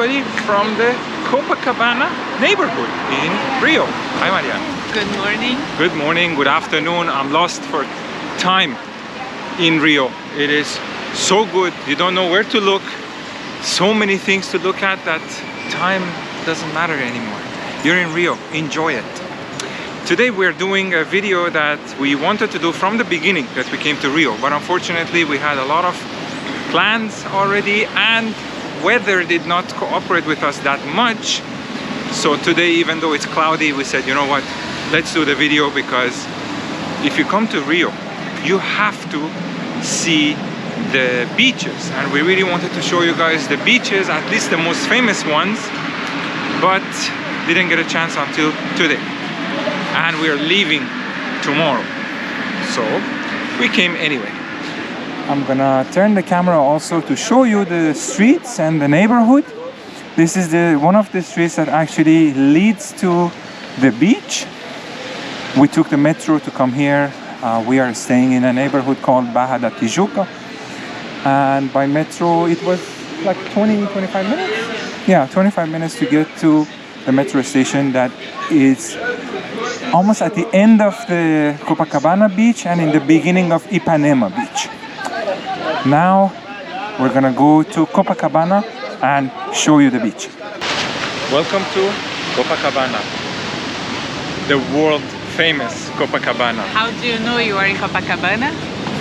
everybody from the Copacabana neighborhood in Rio. Hi Marianne. Good morning. Good morning, good afternoon. I'm lost for time in Rio. It is so good, you don't know where to look. So many things to look at that time doesn't matter anymore. You're in Rio, enjoy it. Today we're doing a video that we wanted to do from the beginning that we came to Rio, but unfortunately we had a lot of plans already and weather did not cooperate with us that much. So today, even though it's cloudy, we said, you know what, let's do the video, because if you come to Rio, you have to see the beaches, and we really wanted to show you guys the beaches, at least the most famous ones, but didn't get a chance until today. And we are leaving tomorrow, so we came anyway. I'm gonna turn the camera also to show you the streets and the neighborhood. This is one of the streets that actually leads to the beach. We took the metro to come here. We are staying in a neighborhood called Barra de Tijuca, and by metro it was like 20-25 minutes. Yeah, 25 minutes to get to the metro station that is almost at the end of the Copacabana beach and in the beginning of Ipanema beach. Now we're gonna go to Copacabana and show you the beach. Welcome to Copacabana, the world famous Copacabana. How do you know you are in Copacabana?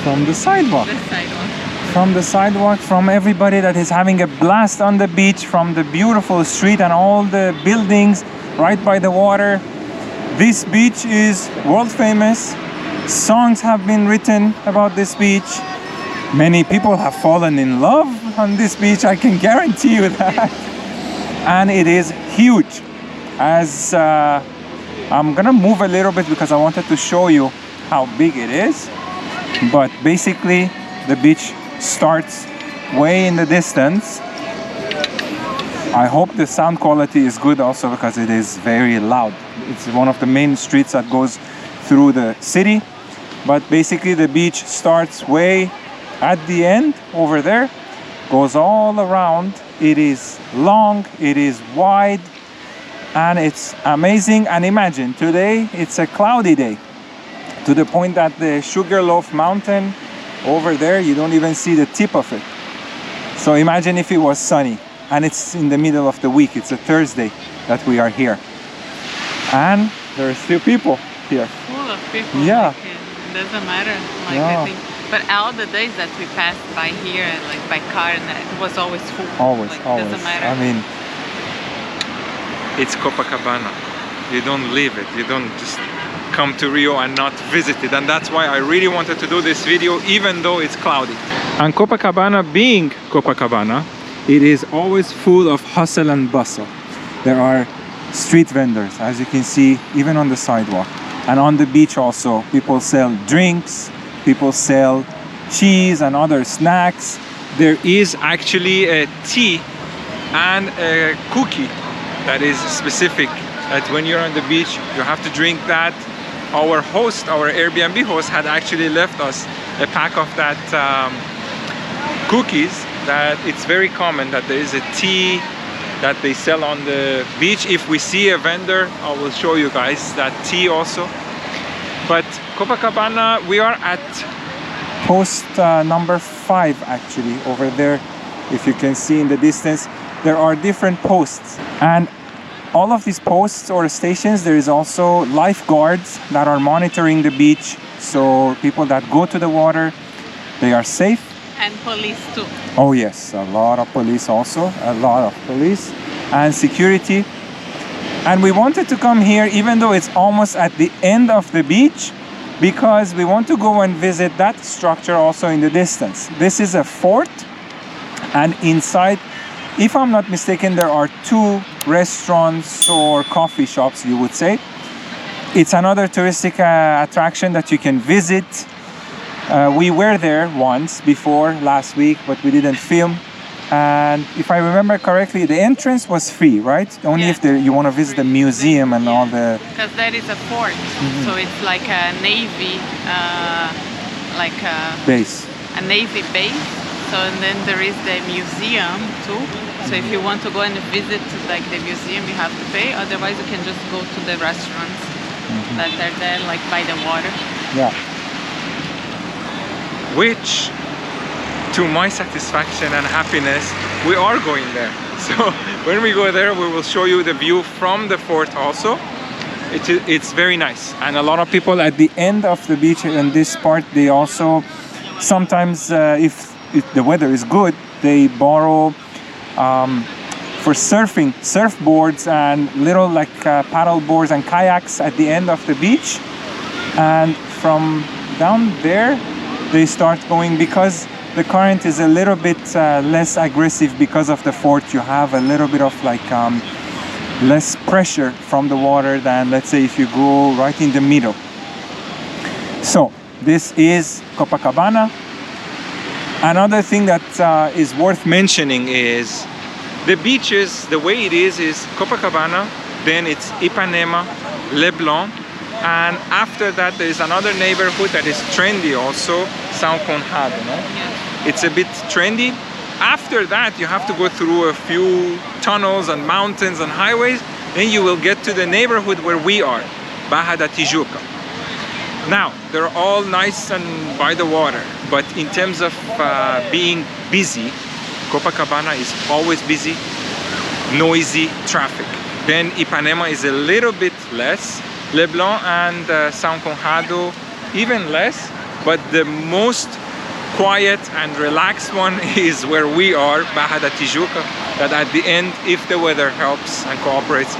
From the sidewalk. The sidewalk. From the sidewalk, from everybody that is having a blast on the beach, from the beautiful street and all the buildings right by the water. This beach is world famous. Songs have been written about this beach. Many people have fallen in love on this beach, I can guarantee you that. And it is huge. As I'm gonna move a little bit because I wanted to show you how big it is. But basically, the beach starts way in the distance. I hope the sound quality is good also because it is very loud. It's one of the main streets that goes through the city. But basically the beach starts way at the end over there, goes all around. It is long, it is wide, and it's amazing. And imagine, today it's a cloudy day to the point that the Sugarloaf Mountain over there, you don't even see the tip of it. So imagine if it was sunny, and it's in the middle of the week, it's a Thursday that we are here. And there are still people here. Full of people. Yeah. Like, it doesn't matter. Like, Yeah. I think. But all the days that we passed by here, like by car, and it was always full. Always, like, always. Doesn't matter. I mean, it's Copacabana. You don't leave it. You don't just come to Rio and not visit it. And that's why I really wanted to do this video, even though it's cloudy. And Copacabana being Copacabana, it is always full of hustle and bustle. There are street vendors, as you can see, even on the sidewalk. And on the beach also, people sell drinks, people sell cheese and other snacks. There is actually a tea and a cookie that is specific, that when you're on the beach, you have to drink that. Our host, our Airbnb host, had actually left us a pack of that cookies, that it's very common that there is a tea that they sell on the beach. If we see a vendor, I will show you guys that tea also. But Copacabana, we are at post number 5 actually, over there. If you can see in the distance, there are different posts. And all of these posts or stations, there is also lifeguards that are monitoring the beach. So people that go to the water, they are safe. And police too. Oh yes, a lot of police also, a lot of police and security. And we wanted to come here even though it's almost at the end of the beach, because we want to go and visit that structure also in the distance. This is a fort, and inside, if I'm not mistaken, there are 2 restaurants or coffee shops, you would say. It's another touristic attraction that you can visit. We were there once before last week, but we didn't film. And if I remember correctly, the entrance was free, right? Only if you want to visit the museum and all the... Because that is a fort, so it's like a navy, base. A navy base. So and then there is the museum too. So if you want to go and visit like the museum, you have to pay. Otherwise, you can just go to the restaurants that are there, like by the water. Yeah. Which, to my satisfaction and happiness, we are going there. So when we go there, we will show you the view from the fort also. It's very nice. And a lot of people at the end of the beach in this part, they also sometimes, if the weather is good, they borrow for surfing surfboards and little like paddle boards and kayaks at the end of the beach. And from down there, they start going, because the current is a little bit less aggressive because of the fort. You have a little bit of like less pressure from the water than, let's say, if you go right in the middle. So this is Copacabana. Another thing that is worth mentioning is the beaches. The way it is Copacabana, then it's Ipanema, Leblon, and after that there is another neighborhood that is trendy also, Sao Conrado, no? Yeah. It's a bit trendy. After that you have to go through a few tunnels and mountains and highways, then you will get to the neighborhood where we are, Barra da Tijuca. Now, they're all nice and by the water, but in terms of being busy, Copacabana is always busy, noisy traffic. Then Ipanema is a little bit less, Leblon and Sao Conrado even less, but the most quiet and relaxed one is where we are, Barra da Tijuca, that at the end, if the weather helps and cooperates,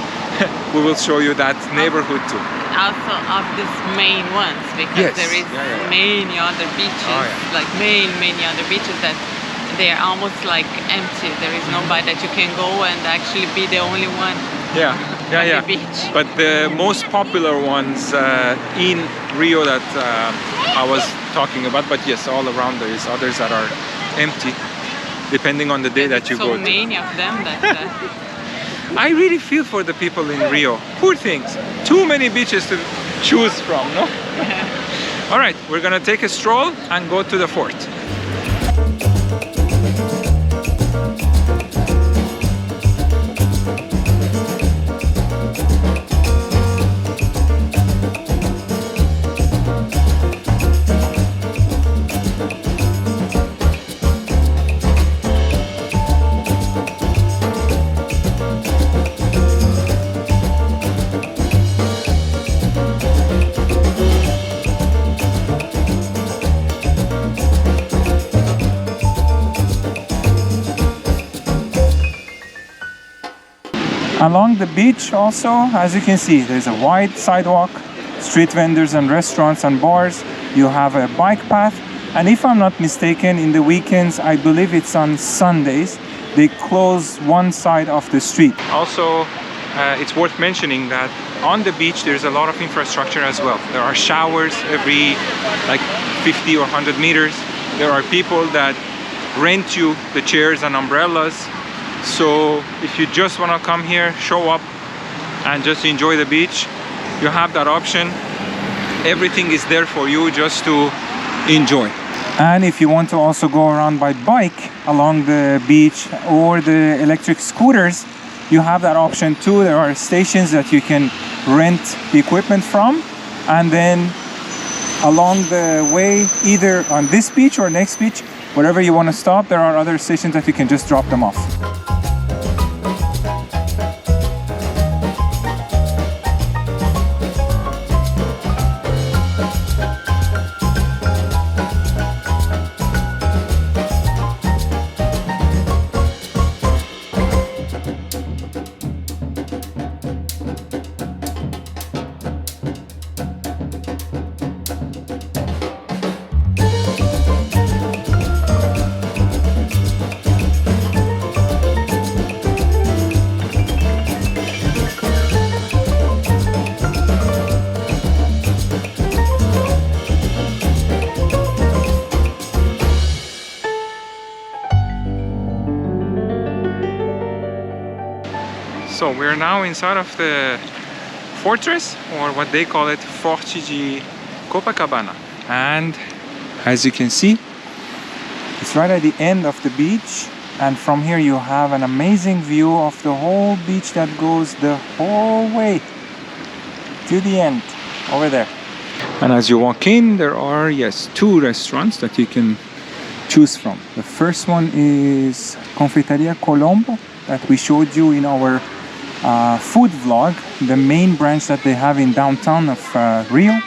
we will show you that neighborhood too. Also of these main ones, because Yes. there is Yeah. many other beaches, like many other beaches that they are almost like empty. There is nobody that you can go and actually be the only one Yeah, yeah, on yeah. the beach. But the most popular ones in Rio that I was talking about, but yes, all around there is others that are empty, depending on the day that you so go to. many of them that I really feel for the people in Rio. Poor things. Too many beaches to choose from, no? All right, we're gonna take a stroll and go to the fort. Along the beach also, as you can see, there's a wide sidewalk, street vendors and restaurants and bars. You have a bike path, and if I'm not mistaken, in the weekends, I believe it's on Sundays, they close one side of the street. Also, it's worth mentioning that on the beach there's a lot of infrastructure as well. There are showers every like 50 or 100 meters. There are people that rent you the chairs and umbrellas. So if you just want to come here, show up and just enjoy the beach, you have that option. Everything is there for you just to enjoy. And if you want to also go around by bike along the beach or the electric scooters, you have that option too. There are stations that you can rent the equipment from, and then along the way, either on this beach or next beach, wherever you want to stop, there are other stations that you can just drop them off. So we're now inside of the fortress, or what they call it, Forte de Copacabana. And as you can see, it's right at the end of the beach. and from here you have an amazing view of the whole beach that goes the whole way to the end over there. And as you walk in, there are, yes, 2 restaurants that you can choose from. The first one is Confiteria Colombo that we showed you in our food vlog, the main branch that they have in downtown of Rio.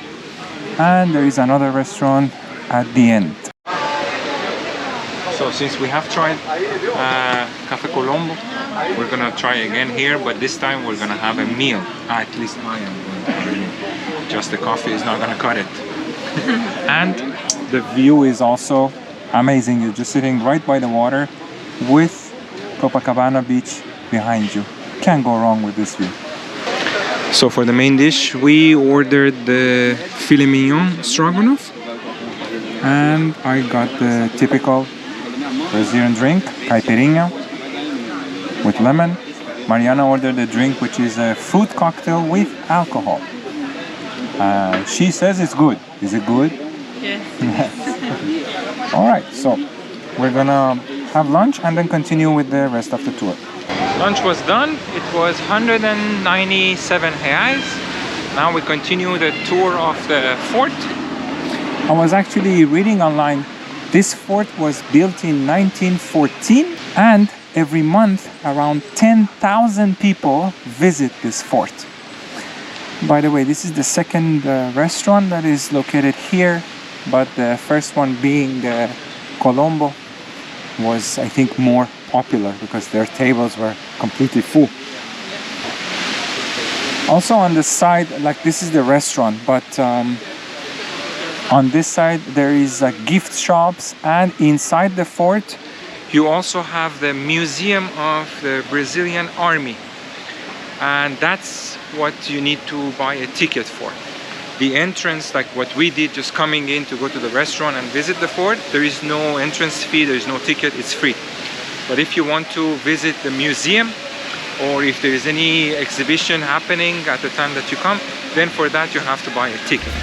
And there is another restaurant at the end. So since we have tried Cafe Colombo, we're gonna try again here, but this time we're gonna have a meal. At least I am going to. Just the coffee is not gonna cut it. And the view is also amazing. You're just sitting right by the water with Copacabana Beach behind you. Can't go wrong with this view. So for the main dish, we ordered the filet mignon stroganoff, and I got the typical Brazilian drink, caipirinha with lemon. Mariana ordered a drink which is a fruit cocktail with alcohol. She says it's good. Is it good? Yes. All right, so we're gonna have lunch and then continue with the rest of the tour. Lunch was done. It was 197 reais. Now we continue the tour of the fort. I was actually reading online. This fort was built in 1914, and every month around 10,000 people visit this fort. By the way, this is the second restaurant that is located here, but the first one being the Colombo was, I think, more popular because their tables were completely full. Also on the side, like this is the restaurant, but on this side there is gift shops, and inside the fort you also have the museum of the Brazilian army, and that's what you need to buy a ticket for. The entrance, like what we did, just coming in to go to the restaurant and visit the fort, there is no entrance fee, there is no ticket, it's free. But if you want to visit the museum, or if there is any exhibition happening at the time that you come, then for that you have to buy a ticket.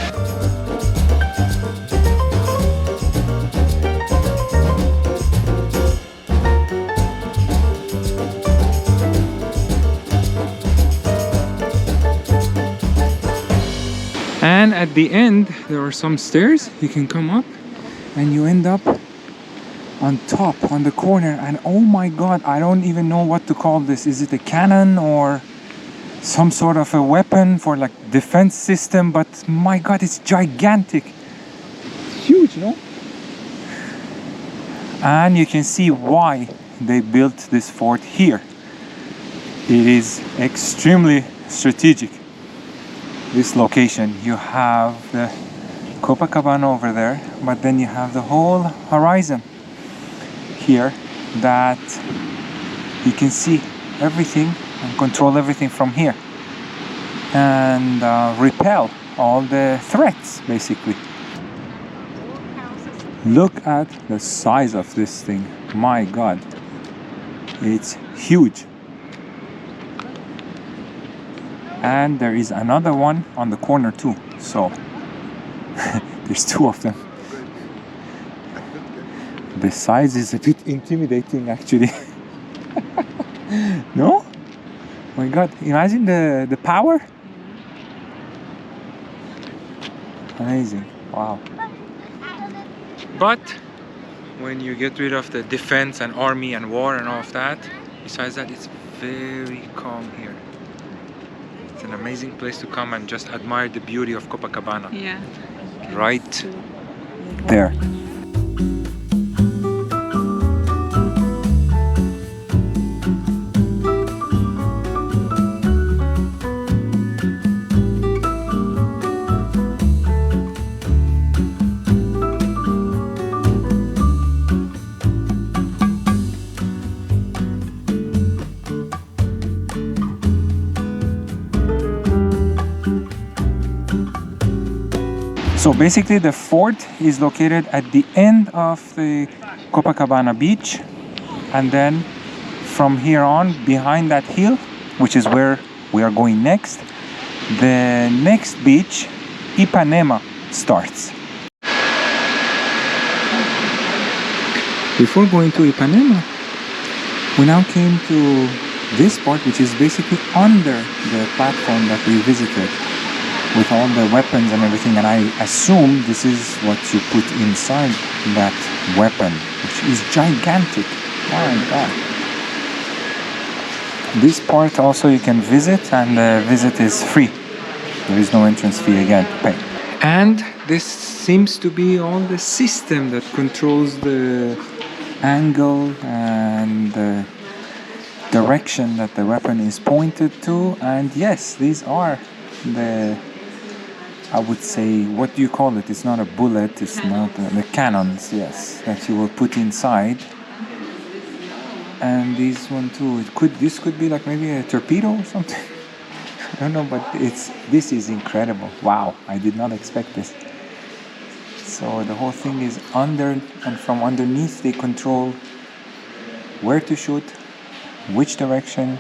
And at the end there are some stairs you can come up, and you end up on top, on the corner, and oh my god, I don't even know what to call this. Is it a cannon or some sort of a weapon for defense system? But my god, it's gigantic. It's huge, no? And you can see why they built this fort here. It is extremely strategic, this location. You have the Copacabana over there, but then you have the whole horizon here that you can see everything and control everything from here, and repel all the threats basically. Look at the size of this thing. My god, it's huge. And there is another one on the corner too, so there's 2 of them. The size is a bit intimidating actually. No? My god, imagine the power. Amazing. Wow. But when you get rid of the defense and army and war and all of that, besides that, it's very calm here. It's an amazing place to come and just admire the beauty of Copacabana. Yeah. Right there. So basically the fort is located at the end of the Copacabana beach, and then from here on, behind that hill, which is where we are going next, the next beach, Ipanema, starts. Before going to Ipanema, We now came to this part, which is basically under the platform that we visited, with all the weapons and everything, and I assume this is what you put inside that weapon, which is gigantic. My God. This part also you can visit, and the visit is free. There is no entrance fee again to pay. And this seems to be all the system that controls the angle and the direction that the weapon is pointed to. And yes, these are the, I would say, what do you call it? It's not a bullet, it's not the cannons, yes, that you will put inside. And this one too, this could be like maybe a torpedo or something. I don't know, but this is incredible. Wow, I did not expect this. So the whole thing is under, and from underneath they control where to shoot, which direction,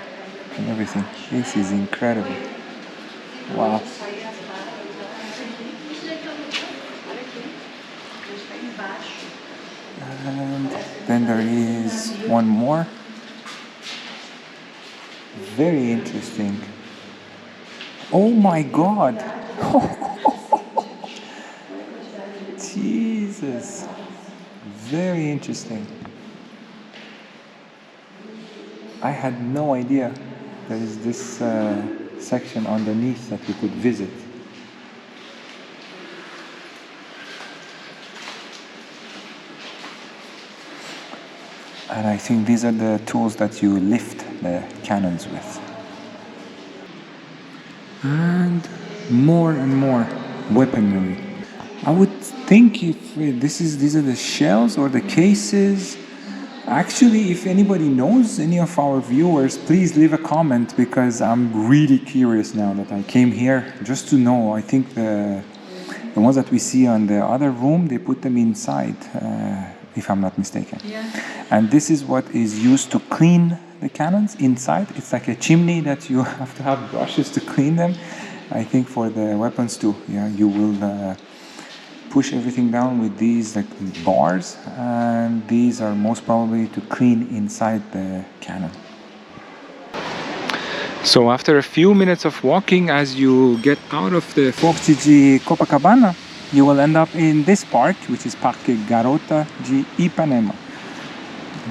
and everything. This is incredible. Wow. And then there is one more. Very interesting. Oh my God. Jesus. Very interesting. I had no idea there is this section underneath that we could visit. And I think these are the tools that you lift the cannons with. And more weaponry. I would think if these are the shells or the cases. Actually, if anybody knows, any of our viewers, please leave a comment, because I'm really curious now that I came here just to know. I think the ones that we see on the other room, they put them inside, if I'm not mistaken. Yeah. And this is what is used to clean the cannons inside. It's like a chimney that you have to have brushes to clean them. I think for the weapons too. Yeah, you will push everything down with these like bars, and these are most probably to clean inside the cannon. So after a few minutes of walking, as you get out of the Forte de Copacabana, you will end up in this park, which is Parque Garota de Ipanema.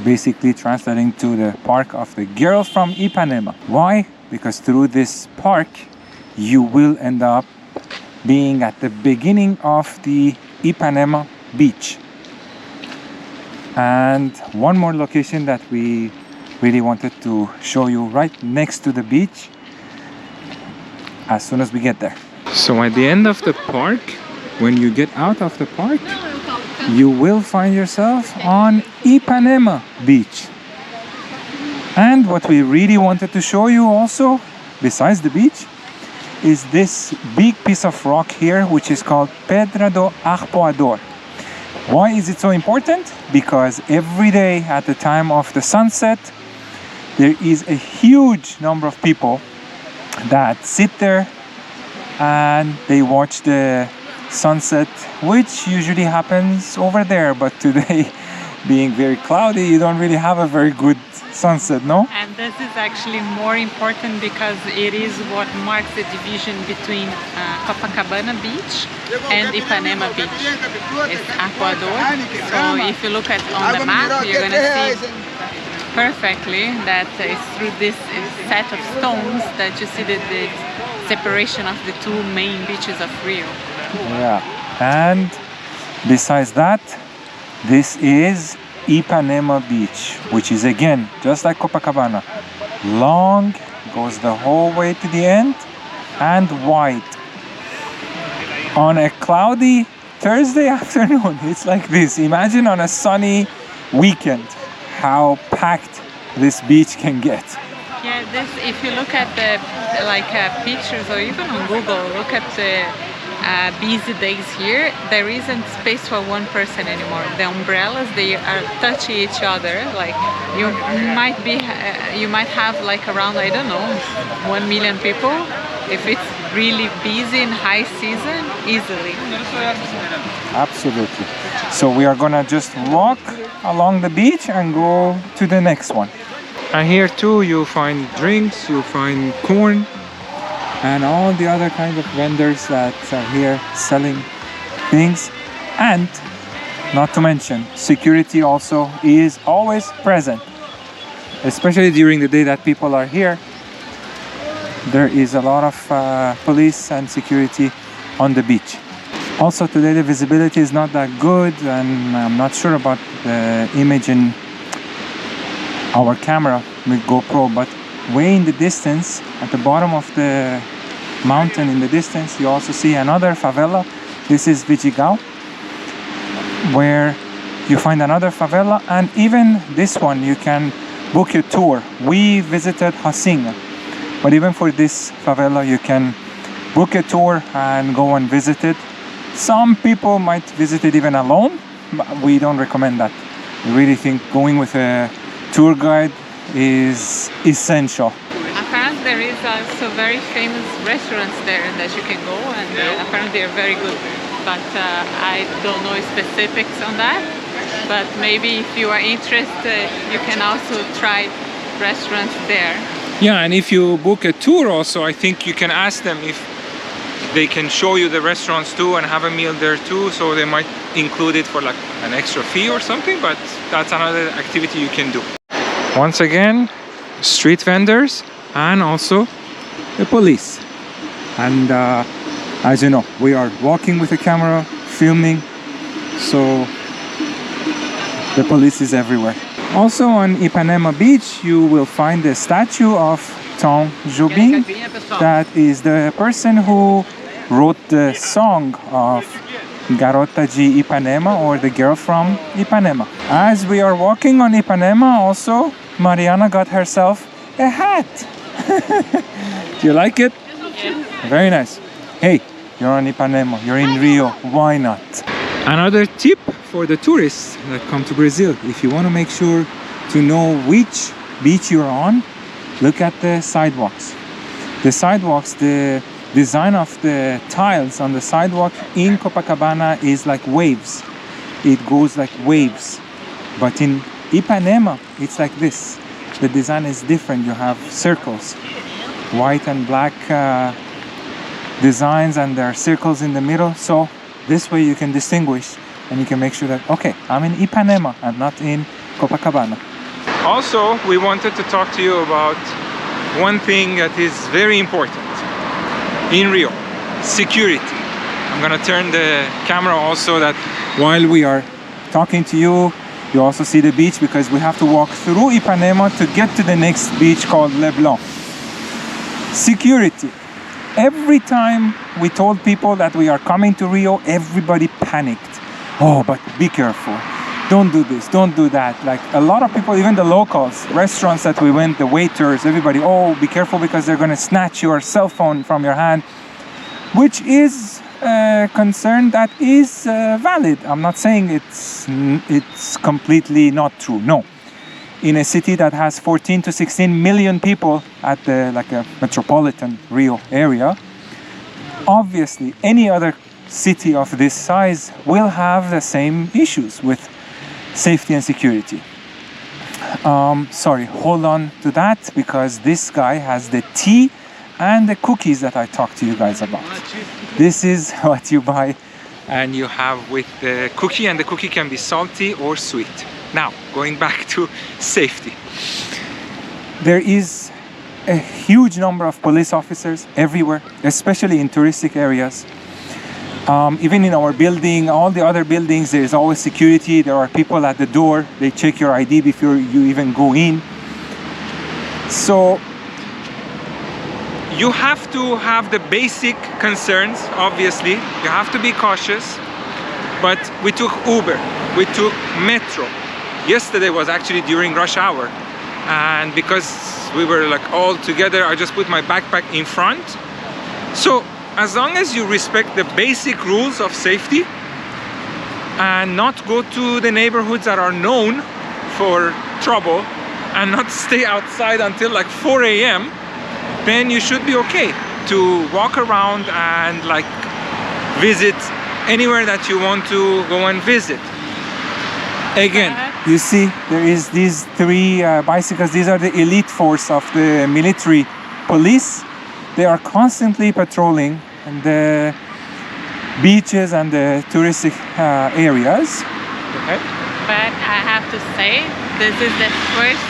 Basically translating to the park of the girl from Ipanema. Why? Because through this park, you will end up being at the beginning of the Ipanema beach. And one more location that we really wanted to show you right next to the beach as soon as we get there. So at the end of the park, when you get out of the park, you will find yourself on Ipanema beach. And what we really wanted to show you also, besides the beach, is this big piece of rock here, which is called Pedra do Arpoador. Why is it so important? Because every day at the time of the sunset, there is a huge number of people that sit there and they watch the sunset, which usually happens over there. But today, being very cloudy, you don't really have a very good sunset, no? And this is actually more important because it is what marks the division between Copacabana Beach and Ipanema Beach. It's Arpoador. So if you look at on the map, you're going to see perfectly that it's through this set of stones that you see the separation of the two main beaches of Rio. Yeah, and besides that, this is Ipanema Beach, which is again just like Copacabana, long, goes the whole way to the end, and wide. On a cloudy Thursday afternoon, it's like this. Imagine on a sunny weekend how packed this beach can get. Yeah, this, if you look at the pictures, or even on Google, look at the busy days here, there isn't space for one person anymore. The umbrellas, they are touching each other. Like you might have like around, I don't know, 1 million people. If it's really busy in high season, easily. Absolutely. So we are gonna just walk along the beach and go to the next one. And here too you find drinks, you find corn, and all the other kind of vendors that are here selling things. And not to mention, security also is always present, especially during the day that people are here. There is a lot of police and security on the beach. Also today the visibility is not that good, and I'm not sure about the image in our camera with GoPro, but way in the distance, at the bottom of the mountain in the distance, you also see another favela. This is Vidigal, where you find another favela, and even this one you can book a tour. We visited Hacinga, but even for this favela you can book a tour and go and visit it. Some people might visit it even alone, but we don't recommend that. We really think going with a tour guide is essential. Apparently there is also very famous restaurants there that you can go, and apparently they're very good, but I don't know specifics on that. But maybe if you are interested, you can also try restaurants there. Yeah, and if you book a tour also, I think you can ask them if they can show you the restaurants too and have a meal there too, so they might include it for like an extra fee or something, but that's another activity you can do. Once again, street vendors and also the police. And as you know, we are walking with the camera, filming, so the police is everywhere. Also on Ipanema Beach, you will find the statue of Tom Jobim. That is the person who wrote the song of Garota de Ipanema, or the girl from Ipanema. As we are walking on Ipanema, also Mariana got herself a hat. Do you like it? Yes. Very nice. Hey, you're on Ipanema, you're in Rio, why not? Another tip for the tourists that come to Brazil: if you want to make sure to know which beach you're on, look at the sidewalks. The sidewalks, the design of the tiles on the sidewalk in Copacabana is like waves. It goes like waves. But in Ipanema, it's like this. The design is different. You have circles, white and black designs, and there are circles in the middle. So this way you can distinguish, and you can make sure that, okay, I'm in Ipanema, I'm not in Copacabana. Also, we wanted to talk to you about one thing that is very important in Rio: security. I'm gonna turn the camera also, that while we are talking to you, you also see the beach, because we have to walk through Ipanema to get to the next beach called Leblon. Security. Every time we told people that we are coming to Rio, everybody panicked. Oh, but be careful. Don't do this, don't do that. Like a lot of people, even the locals, restaurants that we went, the waiters, everybody, oh, be careful because they're gonna snatch your cell phone from your hand, which is a concern that is valid. I'm not saying it's completely not true, no. In a city that has 14 to 16 million people at the, like a metropolitan Rio area, obviously any other city of this size will have the same issues with safety and security. Sorry, hold on to that, because this guy has the tea and the cookies that I talked to you guys about. This is what you buy and you have with the cookie, and the cookie can be salty or sweet. Now, going back to safety. There is a huge number of police officers everywhere, especially in touristic areas. Even in our building, all the other buildings, there is always security. There are people at the door. They check your ID before you even go in. So you have to have the basic concerns, obviously. You have to be cautious. But we took Uber, we took Metro. Yesterday was actually during rush hour. And because we were like all together, I just put my backpack in front. So as long as you respect the basic rules of safety and not go to the neighborhoods that are known for trouble and not stay outside until like 4 a.m., then you should be okay to walk around and like visit anywhere that you want to go and visit. Again, You see, there is these three bicycles. These are the elite force of the military police. They are constantly patrolling the beaches and the touristic areas. Okay. But I have to say, this is the first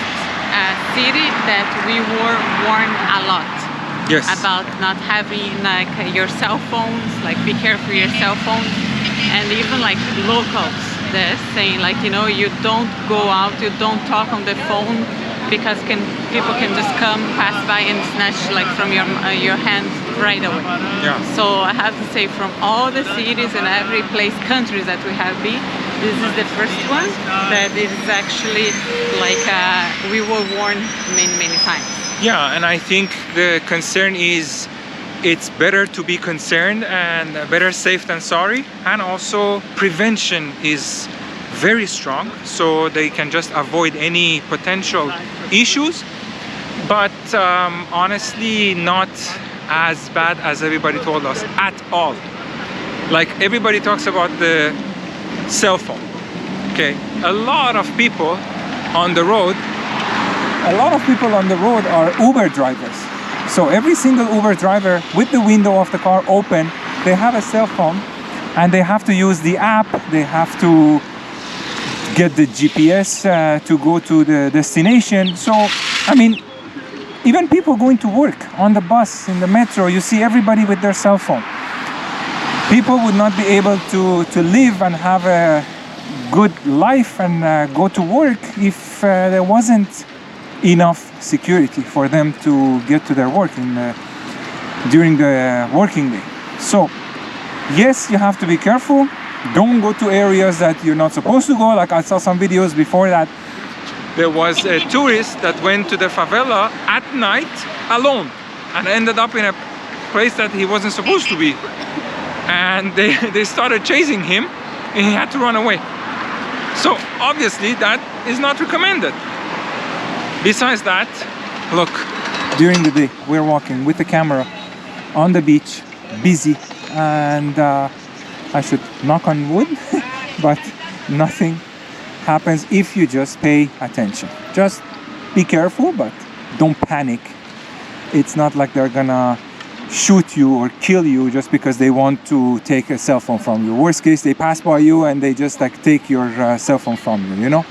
city that we were warned a lot. Yes. About not having like your cell phones, like be careful your cell phones, and even like locals, they're saying like, you know, you don't go out, you don't talk on the phone because people can just come, pass by and snatch like from your hands right away. Yeah. So I have to say, from all the cities and every place, countries that we have been, this is the first one that is actually like we were warned many times. Yeah, and I think the concern is it's better to be concerned and better safe than sorry, and also prevention is very strong, so they can just avoid any potential issues, but honestly not as bad as everybody told us at all. Like everybody talks about the cell phone. Okay, a lot of people on the road are Uber drivers. So every single Uber driver with the window of the car open, they have a cell phone and they have to use the app. They have to get the GPS to go to the destination. So, I mean, even people going to work on the bus, in the metro, you see everybody with their cell phone. People would not be able to live and have a good life and go to work if there wasn't enough security for them to get to their work during the working day. So yes, you have to be careful. Don't go to areas that you're not supposed to go. Like I saw some videos before that. There was a tourist that went to the favela at night alone and ended up in a place that he wasn't supposed to be. And they started chasing him and he had to run away. So obviously that is not recommended. Besides that, look. During the day, we're walking with the camera on the beach, busy, and I should knock on wood, but nothing happens if you just pay attention. Just be careful, but don't panic. It's not like they're gonna shoot you or kill you just because they want to take a cell phone from you. Worst case, they pass by you and they just like take your cell phone from you, you know?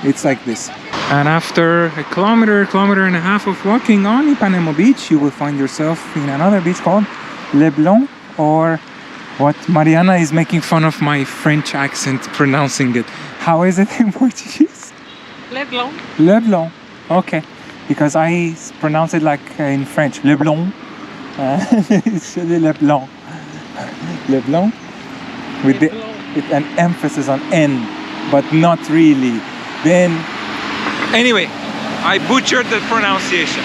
It's like this. And after a kilometer and a half of walking on Ipanema Beach, you will find yourself in another beach called Leblon, or what Mariana is making fun of my French accent pronouncing it. How is it in Portuguese? Leblon. Leblon. Okay. Because I pronounce it like in French. Leblon. It's really Leblon. Leblon. With an emphasis on N, but not really. Then anyway, I butchered the pronunciation.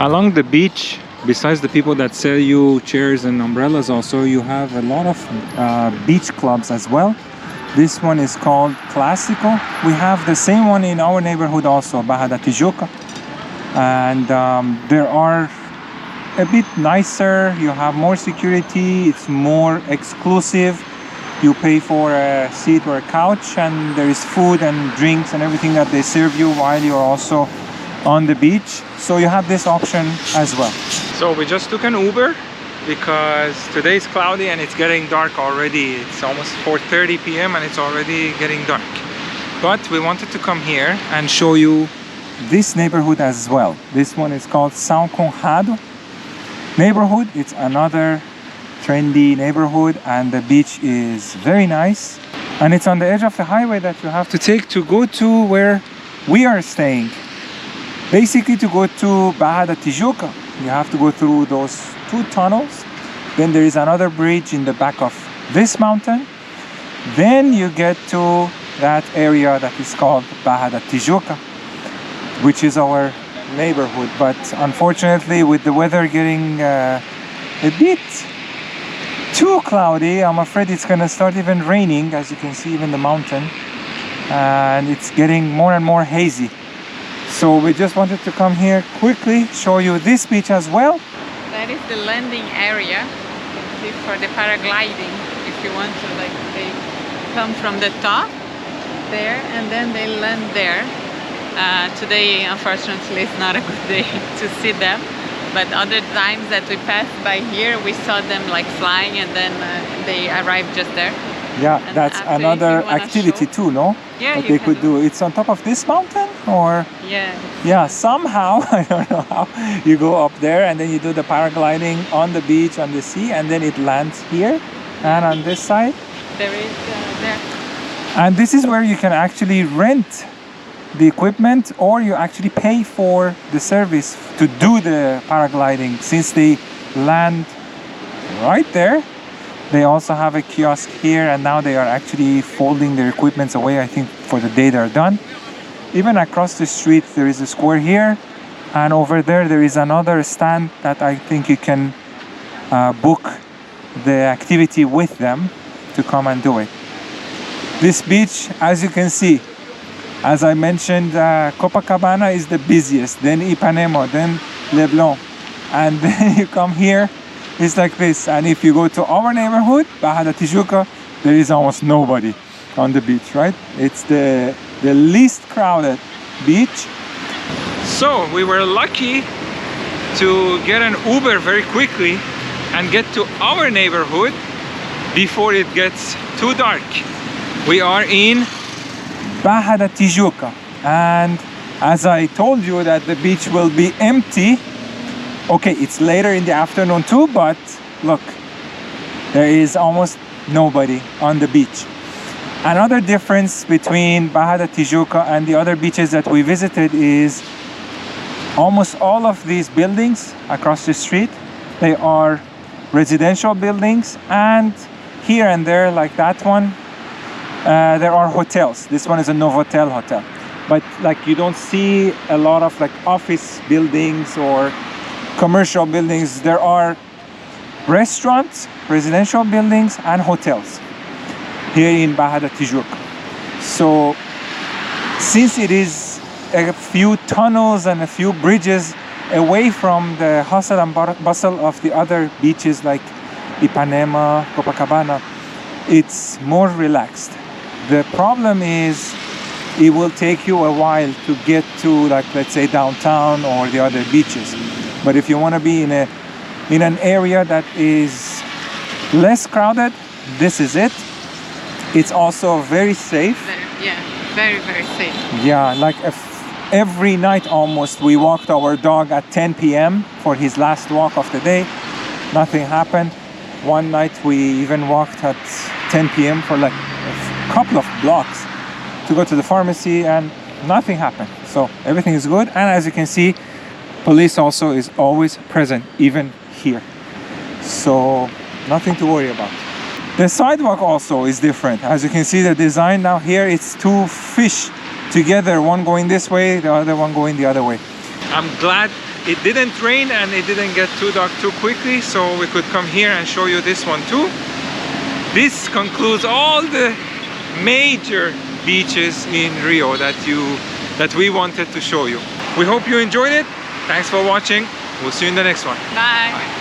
Along the beach, besides the people that sell you chairs and umbrellas, also you have a lot of beach clubs as well. This one is called Clásico. We have the same one in our neighborhood also, Barra da Tijuca. And there are a bit nicer, you have more security, it's more exclusive. You pay for a seat or a couch and there is food and drinks and everything that they serve you while you're also on the beach. So you have this option as well. So we just took an Uber because today is cloudy and it's getting dark already. It's almost 4:30 p.m. and it's already getting dark. But we wanted to come here and show you this neighborhood as well. This one is called Sao Conrado neighborhood. It's another trendy neighborhood and the beach is very nice. And it's on the edge of the highway that you have to take to go to where we are staying. Basically, to go to Barra de Tijuca, you have to go through those 2 tunnels. Then there is another bridge in the back of this mountain. Then you get to that area that is called Barra de Tijuca, which is our neighborhood. But unfortunately, with the weather getting a bit too cloudy, I'm afraid it's gonna start even raining, as you can see, even the mountain, and it's getting more and more hazy. So we just wanted to come here quickly, show you this beach as well. That is the landing area for the paragliding. If you want to, like, they come from the top there and then they land there. Today, unfortunately, is not a good day to see them, but other times that we passed by here, we saw them like flying, and then they arrived just there. Yeah, And that's after, another if you wanna activity show- too, no? Yeah, That you they can could do. It's on top of this mountain, or Yeah. yeah, somehow I don't know how you go up there and then you do the paragliding on the beach, on the sea, and then it lands here and on this side. There is there. And this is where you can actually rent the equipment, or you actually pay for the service to do the paragliding. Since they land right there, they also have a kiosk here, and now they are actually folding their equipments away, I think, for the day they're done. Even across the street there is a square here, and over there there is another stand that I think you can book the activity with them to come and do it. This beach, as you can see, as I mentioned, Copacabana is the busiest, then Ipanema, then Leblon, and then you come here, it's like this. And if you go to our neighborhood, Barra de Tijuca, there is almost nobody on the beach, right? It's the least crowded beach. So we were lucky to get an Uber very quickly and get to our neighborhood before it gets too dark. We are in Barra de Tijuca, and as I told you that the beach will be empty. Okay, it's later in the afternoon too, but look, there is almost nobody on the beach. Another difference between Barra de Tijuca and the other beaches that we visited is almost all of these buildings across the street, they are residential buildings, and here and there, like that one, there are hotels. This one is a Novotel hotel, but like you don't see a lot of like office buildings or commercial buildings. There are restaurants, residential buildings, and hotels here in Barra de Tijuca. So since it is a few tunnels and a few bridges away from the hustle and bustle of the other beaches like Ipanema, Copacabana, it's more relaxed. The problem is it will take you a while to get to, like, let's say downtown or the other beaches. But if you want to be in an area that is less crowded, this is it. It's also very safe. Yeah, very, very safe. Yeah, like every night almost we walked our dog at 10 p.m. for his last walk of the day. Nothing happened. One night we even walked at 10 p.m. for like a couple of blocks to go to the pharmacy, and nothing happened. So everything is good. And as you can see, police also is always present, even here. So nothing to worry about. The sidewalk also is different. As you can see, the design now here, it's two fish together, one going this way, the other one going the other way. I'm glad it didn't rain and it didn't get too dark too quickly, so we could come here and show you this one too. This concludes all the major beaches in Rio that we wanted to show you. We hope you enjoyed it. Thanks for watching. We'll see you in the next one. Bye.